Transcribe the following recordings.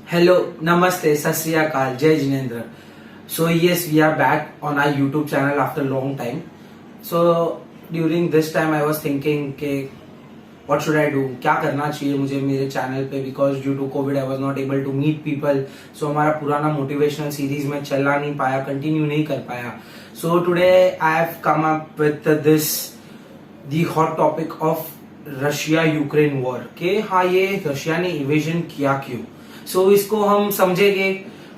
Hello, Namaste, Sat Sri Akal, Jai Jinendra. So yes, we are back on our YouTube channel after a long time. So during this time I was thinking कि what should I do? क्या करना चाहिए मुझे मेरे channel पे, because due to COVID I was not able to meet people. So हमारा पुराना motivational series में चला नहीं पाया, continue नहीं कर पाया. So today I have come up with the hot topic of Russia Ukraine war के हाँ ये रशिया ने इन्वेजन किया क्यों. सो इसको हम समझेंगे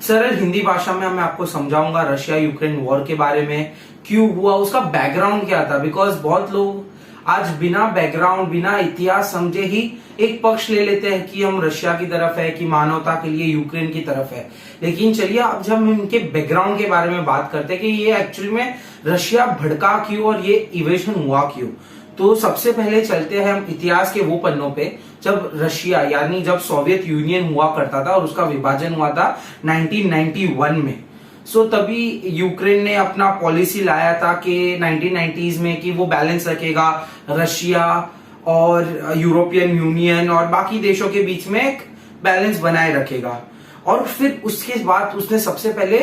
सरल हिंदी भाषा में. मैं आपको समझाऊंगा रशिया यूक्रेन वॉर के बारे में, क्यों हुआ, उसका बैकग्राउंड क्या था. बिकॉज बहुत लोग आज बिना बैकग्राउंड बिना इतिहास समझे ही एक पक्ष ले लेते हैं कि हम रशिया की तरफ है, कि मानवता के लिए यूक्रेन की तरफ है. लेकिन चलिए अब जब हम इनके बैकग्राउंड के बारे में बात करते हैं कि ये एक्चुअली में रशिया भड़का क्यों और ये इन्वेजन हुआ क्यों. तो सबसे पहले चलते हैं हम इतिहास के वो पन्नों पे जब रशिया यानी जब सोवियत यूनियन हुआ करता था और उसका विभाजन हुआ था 1991 में. सो तभी यूक्रेन ने अपना पॉलिसी लाया था कि 1990s में कि वो बैलेंस रखेगा रशिया और यूरोपियन यूनियन और बाकी देशों के बीच में एक बैलेंस बनाए रखेगा. और फिर उसके बाद उसने सबसे पहले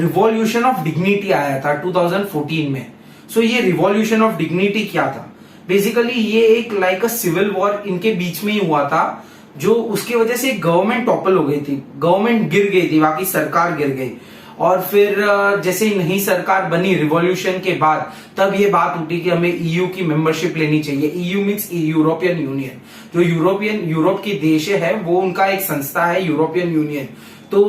रिवॉल्यूशन ऑफ डिग्निटी आया था 2014 में. सो ये रिवॉल्यूशन ऑफ डिग्निटी क्या था. बेसिकली ये एक लाइक अ सिविल वॉर इनके बीच में ही हुआ था, जो उसकी वजह से गवर्नमेंट टॉपल हो गई थी, गवर्नमेंट गिर गई थी, बाकी सरकार गिर गई. और फिर जैसे नई सरकार बनी रिवॉल्यूशन के बाद, तब ये बात उठी कि हमें ईयू की मेंबरशिप लेनी चाहिए. EU means European union. जो यूरोप की देश है वो उनका एक संस्था है यूरोपियन यूनियन. तो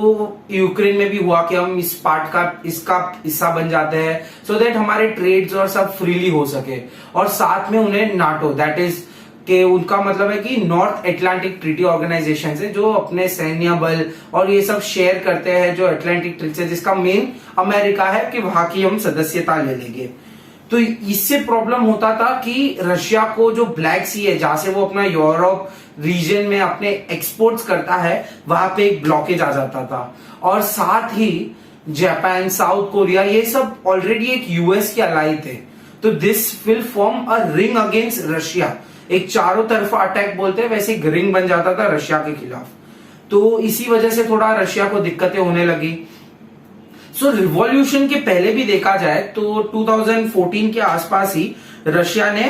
यूक्रेन में भी हुआ कि हम इस पार्ट का इसका हिस्सा बन जाते हैं सो दैट हमारे ट्रेड्स और सब फ्रीली हो सके. और साथ में उन्हें नाटो दैट इज के उनका मतलब है कि नॉर्थ एटलांटिक ट्रीटी ऑर्गेनाइजेशन से जो अपने सैन्य बल और ये सब शेयर करते हैं, जो अटलांटिक ट्रीटी से जिसका मेन अमेरिका है, कि वहां की हम सदस्यता ले लेंगे. तो इससे प्रॉब्लम होता था कि रशिया को जो ब्लैक सी है जहां से वो अपना यूरोप रीजन में अपने एक्सपोर्ट्स करता है, वहां पे एक ब्लॉकेज आ जाता था. और साथ ही जापान, साउथ कोरिया, ये सब ऑलरेडी एक यूएस के अलाई थे. तो this will form a ring against Russia. एक चारों तरफा अटैक बोलते हैं, वैसे एक रिंग बन जाता था रशिया के खिलाफ. तो इसी वजह से थोड़ा रशिया को दिक्कतें होने लगी. सो रिवॉल्यूशन के पहले भी देखा जाए तो 2014 के आसपास ही रशिया ने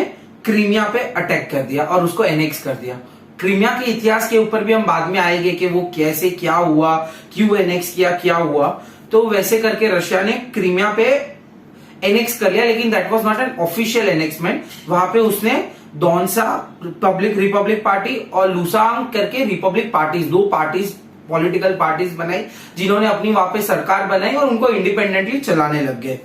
क्रीमिया पे अटैक कर दिया और उसको एनेक्स कर दिया. क्रीमिया के इतिहास के ऊपर भी हम बाद में आएंगे कि वो कैसे क्या हुआ, क्यों एनेक्स किया, क्या हुआ. तो वैसे करके रशिया ने क्रीमिया पे एनेक्स कर लिया, लेकिन that was not an official annexment. वहां पे उसने दोनसा रिपब्लिक पार्टी और लुसांग करके रिपब्लिक पार्टीज, दो पार्टीज पॉलिटिकल पार्टीज बनाई जिन्होंने अपनी वहां पे सरकार बनाई और उनको इंडिपेंडेंटली चलाने लग गए.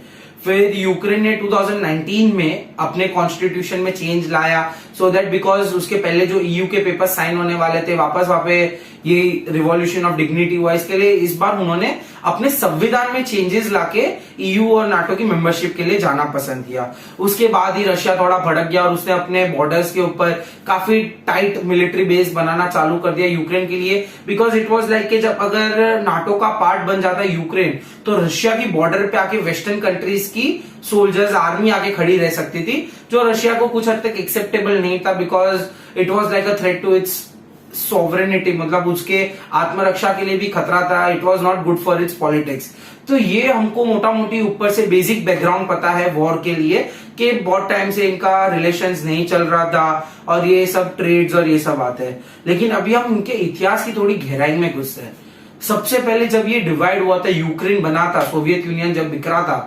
फिर यूक्रेन ने 2019 में अपने कॉन्स्टिट्यूशन में चेंज लाया सो दैट बिकॉज उसके पहले जो ईयू के पेपर साइन होने वाले थे वापस वहां पे ये रिवॉल्यूशन ऑफ डिग्निटी हुआ. इसके लिए इस बार उन्होंने अपने संविधान में चेंजेस लाके ईयू और नाटो की मेंबरशिप के लिए जाना पसंद किया. उसके बाद ही रशिया थोड़ा भड़क गया और उसने अपने बॉर्डर्स के ऊपर काफी टाइट मिलिट्री बेस बनाना चालू कर दिया यूक्रेन के लिए. बिकॉज इट वॉज लाइक जब अगर नाटो का पार्ट बन जाता है यूक्रेन, तो रशिया की बॉर्डर पे आके वेस्टर्न कंट्रीज की सोल्जर्स आर्मी आके खड़ी रह सकती थी, जो रशिया को कुछ हद तक एक्सेप्टेबल नहीं था. Because it was like a threat to its sovereignty, मतलब उसके आत्मरक्षा के लिए भी खतरा था. It was not good for its politics. तो ये हमको मोटा मोटी ऊपर से बेसिक बैकग्राउंड पता है वॉर के लिए कि बहुत टाइम से इनका रिलेशंस नहीं चल रहा था और ये सब ट्रेड्स और ये सब आते हैं. लेकिन अभी हम इनके इतिहास की थोड़ी गहराई में घुसते हैं. सबसे पहले जब ये डिवाइड हुआ था, यूक्रेन बना था, सोवियत यूनियन जब बिखरा था,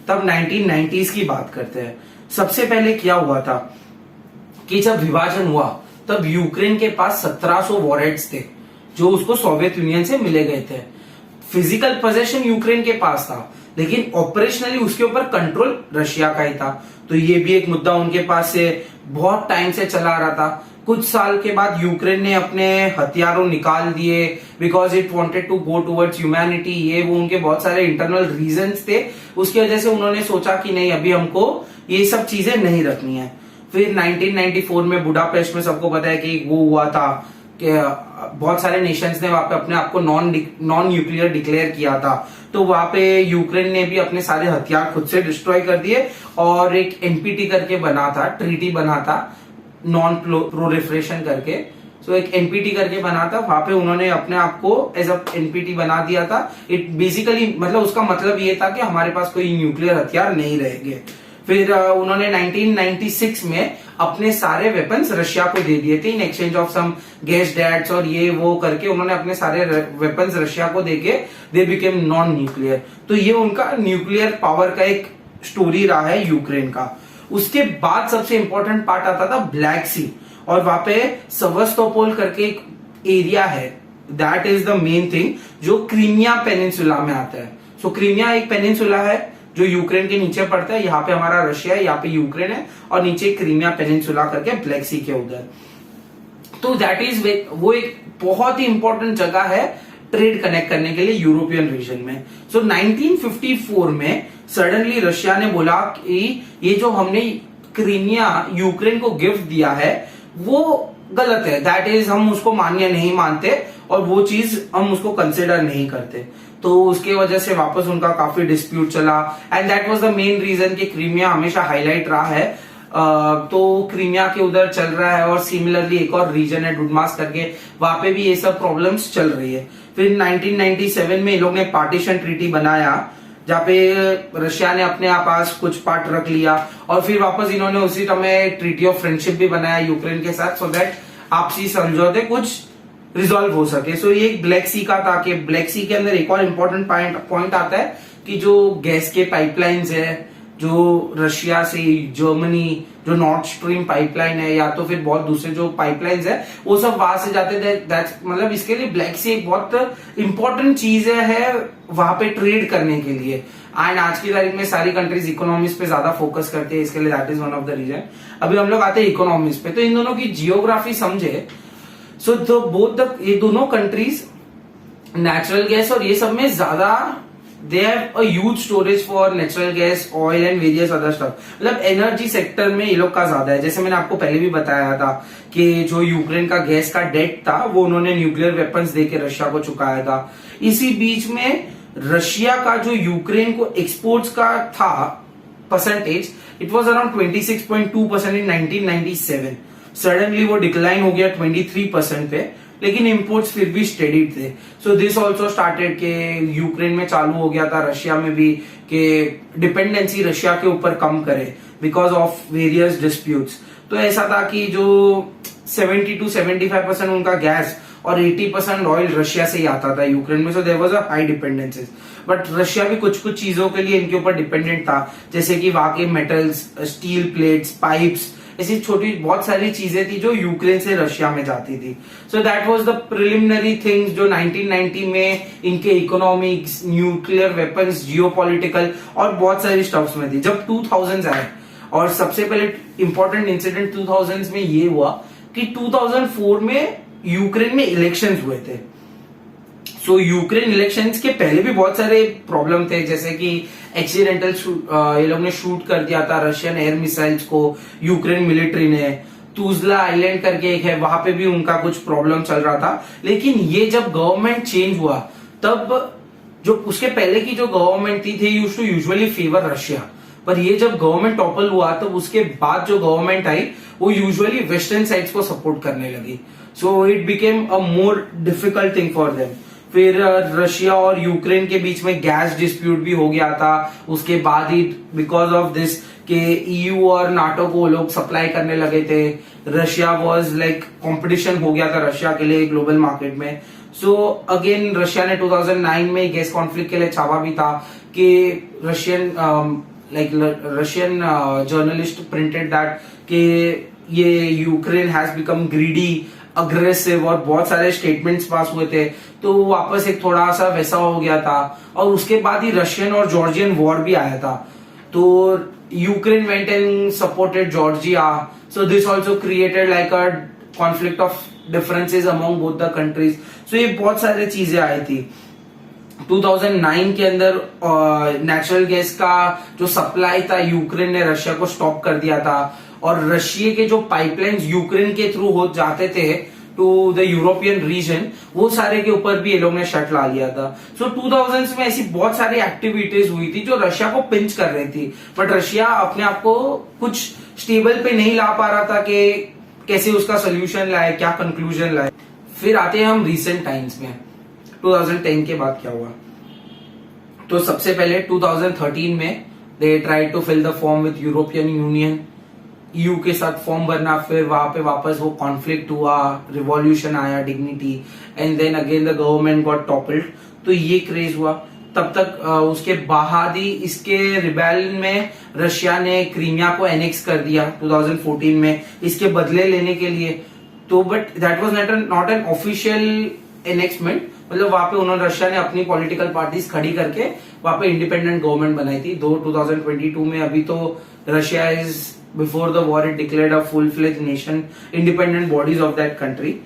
तब 1990s की बात करते हैं. सबसे पहले क्या हुआ था कि जब विभाजन हुआ तब यूक्रेन के पास 1700 वॉरहेड्स थे जो उसको सोवियत यूनियन से मिले गए थे. फिजिकल पोजेशन यूक्रेन के पास था, लेकिन ऑपरेशनली उसके ऊपर कंट्रोल रशिया का ही था. तो ये भी एक मुद्दा उनके पास से बहुत टाइम से चला आ रहा था. कुछ साल के बाद यूक्रेन ने अपने हथियारों निकाल दिए because it wanted to go towards humanity. ये वो उनके बहुत सारे इंटरनल रीजंस थे. उसकी वजह से उन्होंने सोचा कि नहीं, अभी हमको ये सब चीजें नहीं रखनी है. फिर 1994 में बुडापेस्ट में सबको पता है कि वो हुआ था कि बहुत सारे नेशंस ने वहां पे अपने आप को नॉन न्यूक्लियर डिक्लेयर किया था. तो वहां पे यूक्रेन ने भी अपने सारे हथियार खुद से डिस्ट्रॉय कर दिए और एक एनपीटी करके बना था, ट्रीटी बना था, नॉन प्रोलिफरेशन करके. सो एक एनपीटी करके बना था, वहां पे उन्होंने अपने आप को एज अ एनपीटी बना दिया था। इट बेसिकली मतलब उसका मतलब ये था कि हमारे पास कोई न्यूक्लियर हथियार नहीं रहेंगे। फिर उन्होंने 1996 में अपने सारे वेपन्स रशिया को दे दिए थे in exchange of some gas debts और ये वो करके उन्होंने अपने सारे वेपन्स रशिया को देके दे बिकेम नॉन न्यूक्लियर। तो ये उनका न्यूक्लियर पावर का एक स्टोरी रहा है यूक्रेन का। उसके बाद सबसे इंपॉर्टेंट पार्ट आता था ब्लैक सी, और वहां पे सेवास्तोपोल करके एक एरिया है, that is the main thing जो क्रीमिया पेनिनसुला में आता है। सो क्रीमिया एक पेनिनसुला है जो यूक्रेन के नीचे पड़ता है, यहाँ पे हमारा रशिया है, यहाँ पे यूक्रेन है, और नीचे क्रीमिया पेनिनसुला करके ब्लैक सी के उधर। तो दैट इज वो एक बहुत ही इंपॉर्टेंट जगह है ट्रेड कनेक्ट करने के लिए यूरोपियन रीजन में। सो 1954 में सडनली रशिया ने बोला कि ये जो हमने क्रीमिया यूक्रेन को गिफ्ट दिया है वो गलत है, दैट इज हम उसको मान्य नहीं मानते और वो चीज हम उसको कंसिडर नहीं करते। तो उसके वजह से वापस उनका काफी डिस्प्यूट चला and that was the main reason कि क्रीमिया हमेशा हाईलाइट रहा है। तो क्रीमिया के उधर चल रहा है और सिमिलरली एक और रीजन है डुडमास करके, वहां पे भी ये सब प्रॉब्लम्स चल रही है। फिर 1997 में इन लोग ने पार्टीशन ट्रीटी बनाया जहाँ पे रशिया ने अपने पास कुछ पार्ट रख लिया और फिर वापस इन्होंने उसी समय ट्रीटी ऑफ फ्रेंडशिप भी बनाया यूक्रेन के साथ, सो दैट आपसी समझौते कुछ रिजॉल्व हो सके। सो ये एक ब्लैक सी का था कि ब्लैक सी के अंदर एक और इम्पोर्टेंट पॉइंट आता है कि जो गैस के पाइपलाइंस है जो रशिया से जर्मनी, जो नॉर्थ स्ट्रीम पाइपलाइन है या तो फिर बहुत दूसरे जो पाइपलाइंस है वो सब वहां से जाते थे। मतलब इसके लिए ब्लैक सी एक बहुत इंपॉर्टेंट चीज है वहां पे ट्रेड करने के लिए। एंड आज की तारीख में सारी कंट्रीज इकोनॉमीज पे ज्यादा फोकस करते हैं, इसके लिए that is one of the reason. अभी हम लोग आते हैं इकोनॉमीज पे, तो इन दोनों की जियोग्राफी समझे। सो ये दोनों कंट्रीज नेचुरल गैस और ये सब में ज्यादा they have a huge storage for natural gas, oil and various other stuff। मतलब एनर्जी सेक्टर में ये लोग का ज्यादा है। जैसे मैंने आपको पहले भी बताया था कि जो यूक्रेन का गैस का डेट था वो उन्होंने न्यूक्लियर वेपन्स देके रशिया को चुकाया था। इसी बीच में रशिया का जो यूक्रेन को एक्सपोर्ट्स का था percentage, it was around 26.2% in 1997। Suddenly वो डिक्लाइन हो गया 23% पे, लेकिन इंपोर्ट्स फिर भी स्टेडी थे। सो दिस ऑल्सो स्टार्टेड के यूक्रेन में चालू हो गया था, रशिया में भी, कि डिपेंडेंसी रशिया के ऊपर कम करे बिकॉज ऑफ वेरियस डिस्प्यूट्स। तो ऐसा था कि जो 70 to 75% उनका गैस और 80% ऑयल रशिया से ही आता था यूक्रेन में। So there was a high dependencies, but Russia भी कुछ कुछ चीजों के लिए इनके ऊपर डिपेंडेंट था, जैसे कि वहां के मेटल्स, स्टील प्लेट्स, पाइप्स, ऐसी छोटी बहुत सारी चीजें थी जो यूक्रेन से रशिया में जाती थी। So that was the preliminary things जो 1990 में इनके इकोनॉमिक्स, न्यूक्लियर वेपन्स, जियोपॉलिटिकल और बहुत सारी स्टफ्स में थी। जब 2000 आए और सबसे पहले इंपॉर्टेंट इंसिडेंट 2000 में ये हुआ कि 2004 में यूक्रेन में इलेक्शंस हुए थे। सो यूक्रेन इलेक्शंस के पहले भी बहुत सारे प्रॉब्लम थे, जैसे कि एक्सीडेंटल ये लोग ने शूट कर दिया था रशियन एयर मिसाइल्स को यूक्रेन मिलिट्री ने। तुजला आइलैंड करके एक है, वहां पे भी उनका कुछ प्रॉब्लम चल रहा था। लेकिन ये जब गवर्नमेंट चेंज हुआ तब जो उसके पहले की जो गवर्नमेंट थी used to usually favour Russia, पर ये जब गवर्नमेंट टॉपल हुआ तब उसके बाद जो गवर्नमेंट आई वो यूजुअली वेस्टर्न साइड्स को सपोर्ट करने लगी। So it became a more difficult thing for them. फिर रशिया और यूक्रेन के बीच में गैस डिस्प्यूट भी हो गया था उसके बाद ही, बिकॉज ऑफ दिस के ईयू और नाटो को लोग सप्लाई करने लगे थे। रशिया वाज लाइक कंपटीशन हो गया था रशिया के लिए ग्लोबल मार्केट में। सो अगेन रशिया ने 2009 में गैस कॉन्फ्लिक्ट के लिए छापा भी था कि रशियन जर्नलिस्ट प्रिंटेड दैट कि ये Ukraine has become greedy, aggressive और बहुत सारे स्टेटमेंट्स पास हुए थे। तो वापस एक थोड़ा सा वैसा हो गया था और उसके बाद ही रशियन और जॉर्जियन वॉर भी आया था। तो Ukraine went and supported Georgia, so this also created like a conflict of differences among both the countries. सो ये बहुत सारी चीजें आई थी। 2009 के अंदर नेचुरल गैस का जो सप्लाई था यूक्रेन ने रशिया को स्टॉप कर दिया था और रशिया के जो पाइपलाइंस यूक्रेन के थ्रू हो जाते थे टू द यूरोपियन रीजन, वो सारे के ऊपर भी ये लोग ने शट ला लिया था। सो 2000s में ऐसी बहुत सारी एक्टिविटीज हुई थी जो रशिया को पिंच कर रही थी, बट रशिया अपने आप को कुछ स्टेबल पे नहीं ला पा रहा था कि कैसे उसका सोल्यूशन लाए, क्या कंक्लूजन लाए। फिर आते हैं हम रिसेंट टाइम्स में, 2010 के बाद क्या हुआ। तो सबसे पहले 2013 में they try to fill the form with European Union, EU के साथ फॉर्म भरना, फिर वहां पे वापस वो कॉन्फ्लिक्ट हुआ, रिवॉल्यूशन आया, dignity, and then again the government got toppled. तो ये क्रेज हुआ। तब तक उसके बाद ही इसके रिबेलियन में रशिया ने क्रीमिया को एनेक्स कर दिया 2014 में, इसके बदले लेने के लिए। तो but that was not an official annexment, मतलब वहां पे उन्होंने, रशिया ने अपनी पॉलिटिकल पार्टीज खड़ी करके वहां पे इंडिपेंडेंट गवर्नमेंट बनाई थी। 2022 में अभी तो Russia is before the war it declared a full fledge nation, independent bodies of that country.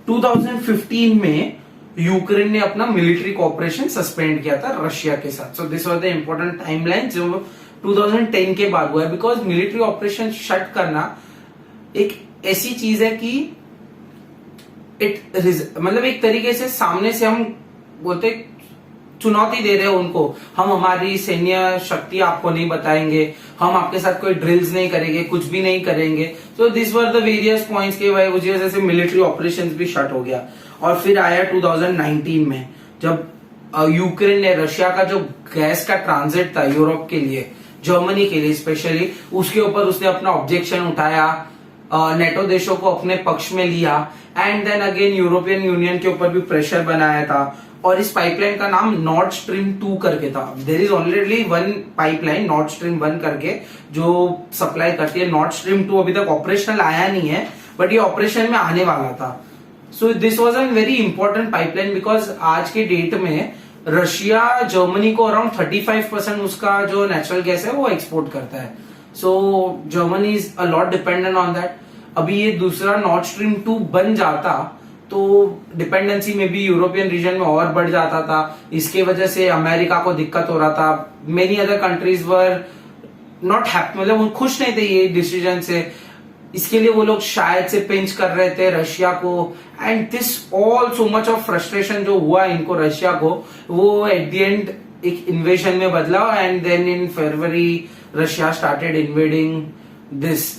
2015 में यूक्रेन ने अपना मिलिट्री कोऑपरेशन सस्पेंड किया था रशिया के साथ। So this was the important timeline जो 2010 के बाद हुआ है, बिकॉज मिलिट्री ऑपरेशन शट करना एक ऐसी चीज है कि मतलब एक तरीके से सामने से हम बोलते चुनौती दे रहे हैं उनको, हम हमारी सैन्य शक्ति आपको नहीं बताएंगे, हम आपके साथ कोई ड्रिल्स नहीं करेंगे, कुछ भी नहीं करेंगे। सो this were the various points के वजह से मिलिट्री ऑपरेशंस भी शट हो गया। और फिर आया 2019 में, जब यूक्रेन ने रशिया का जो गैस का ट्रांजिट था यूरोप के लिए, जर्मनी के लिए स्पेशली, उसके ऊपर उसने अपना ऑब्जेक्शन उठाया, नेटो देशों को अपने पक्ष में लिया, and then again European Union के ऊपर भी प्रेशर बनाया था। और इस पाइपलाइन का नाम नॉर्ड स्ट्रीम 2 करके था। There is already one pipeline Nord Stream 1 करके जो सप्लाई करती है। नॉर्ड स्ट्रीम 2 अभी तक ऑपरेशनल आया नहीं है, बट ये ऑपरेशन में आने वाला था। So this was an very important pipeline, because आज के डेट में रशिया जर्मनी को अराउंड 35% उसका जो नेचुरल गैस है वो एक्सपोर्ट करता है। So Germany is a lot dependent on that. अभी ये दूसरा नॉर्ड स्ट्रीम 2 बन जाता तो डिपेंडेंसी में भी यूरोपियन रीजन में और बढ़ जाता था। इसके वजह से अमेरिका को दिक्कत हो रहा था। Many other countries were not happy, मतलब वो खुश नहीं थे ये डिसीजन से। इसके लिए वो लोग शायद से पिंच कर रहे थे रशिया को, and this all so much of frustration जो हुआ इनको रशिया को, वो एट द एंड एक इन्वेजन में बदला। And then in February Russia started invading this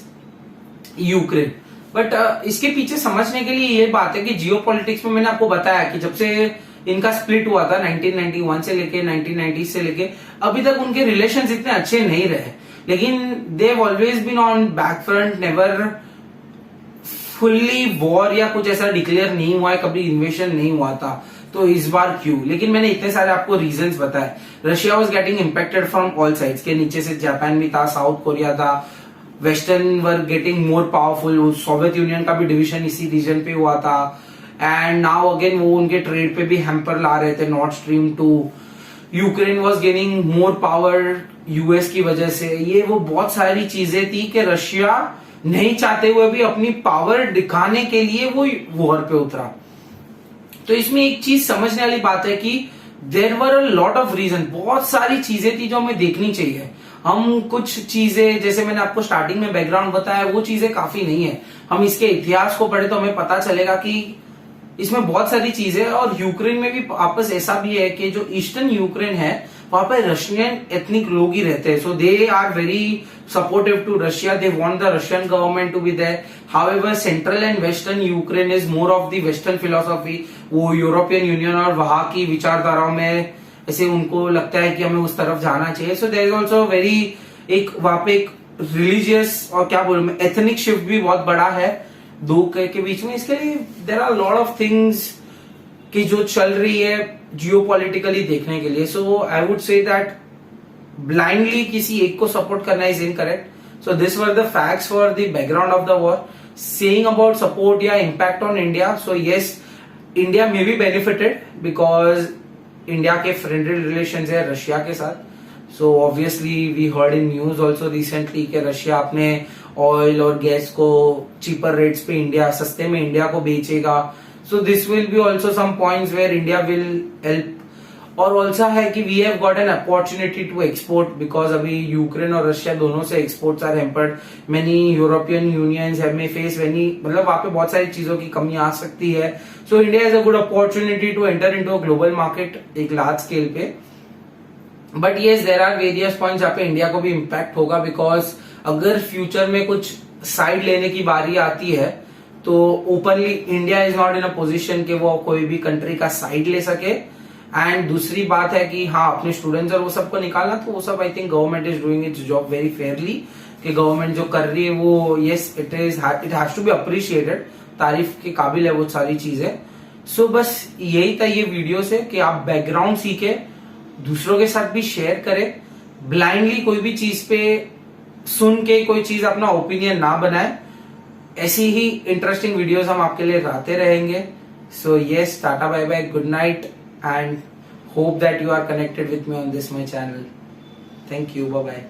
Ukraine. बट इसके पीछे समझने के लिए ये बात है कि जियोपॉलिटिक्स में मैंने आपको बताया कि जब से इनका स्प्लिट हुआ था 1991 से लेके 1990 से लेके अभी तक उनके रिलेशंस इतने अच्छे नहीं रहे, लेकिन they have always been on back front, never fully war या कुछ ऐसा डिक्लेयर नहीं हुआ है, कभी इन्वेशन नहीं हुआ था। तो इस बार क्यों? लेकिन मैंने इतने सारे आपको रीजंस बताए। Russia was getting impacted from all sides, के नीचे से जापान भी था, साउथ कोरिया था, western were getting more powerful, Soviet union का भी डिवीजन इसी रीजन पे हुआ था। एंड नाउ अगेन वो उनके ट्रेड पे भी हैम्पर ला रहे थे, Nord stream 2। Ukraine was gaining more power US की वजह से। ये वो बहुत सारी चीजें थी कि रशिया नहीं चाहते हुए भी अपनी पावर दिखाने के लिए वो वॉर पे उतरा। तो इसमें एक चीज समझने वाली बात है कि there were a lot of reason, बहुत सारी चीजें थी जो हमें देखनी चाहिए। हम कुछ चीजें, जैसे मैंने आपको स्टार्टिंग में बैकग्राउंड बताया, वो चीजें काफी नहीं है। हम इसके इतिहास को पढ़े तो हमें पता चलेगा कि इसमें बहुत सारी चीजें। और यूक्रेन में भी वापस ऐसा भी है कि जो ईस्टर्न यूक्रेन है वहां पर रशियन एथनिक लोग ही रहते हैं। So they are very supportive to Russia, they want the Russian government to be there. However central and western Ukraine is more of the western philosophy. वो यूरोपियन यूनियन और वहां की विचारधाराओं में ऐसे उनको लगता है कि हमें उस तरफ जाना चाहिए। So there is also very एक वहां पे एक रिलीजियस और क्या बोलूं मैं, एथनिक शिफ्ट भी बहुत बड़ा है दो के बीच में। इसके लिए there are lot of things कि जो चल रही है जियोपॉलिटिकली देखने के लिए। So I would say that blindly किसी एक को सपोर्ट करना is incorrect. So this were the facts for the background of the war. Saying about support या impact on India, so yes, India may be benefited because India के friendly relations है Russia के साथ। So obviously we heard in news also recently कि Russia अपने oil और gas को cheaper rates पे इंडिया, सस्ते में इंडिया को बेचेगा। So this will be also some points where India will help. और ऑल्सो है कि we have got an opportunity to export because अभी यूक्रेन और रशिया दोनों से exports are hampered. Many European unions में फेस मेनी, मतलब वहां पे बहुत सारी चीजों की कमी आ सकती है। So India is a good opportunity to enter into a global market एक लार्ज स्केल पे। But yes, there are various points जहाँ पे इंडिया को भी इम्पैक्ट होगा, बिकॉज अगर फ्यूचर में कुछ साइड लेने की बारी आती है तो openly India is not in a position कि वो कोई भी कंट्री का साइड ले सके। एंड दूसरी बात है कि हाँ, अपने स्टूडेंट्स और वो सबको निकालना, तो वो सब I think government is doing its job very fairly. कि गवर्नमेंट जो कर रही है वो yes it has to be appreciated, तारीफ के काबिल है वो सारी चीजें। सो बस यही था ये वीडियो से कि आप बैकग्राउंड सीखे, दूसरों के साथ भी शेयर करें, ब्लाइंडली कोई भी चीज पे सुन के कोई चीज अपना ओपिनियन ना बनाए। ऐसी ही इंटरेस्टिंग वीडियोस हम आपके लिए लाते रहेंगे। So yes, tata bye bye, good night, and hope that you are connected with me on this my channel. Thank you, bye bye.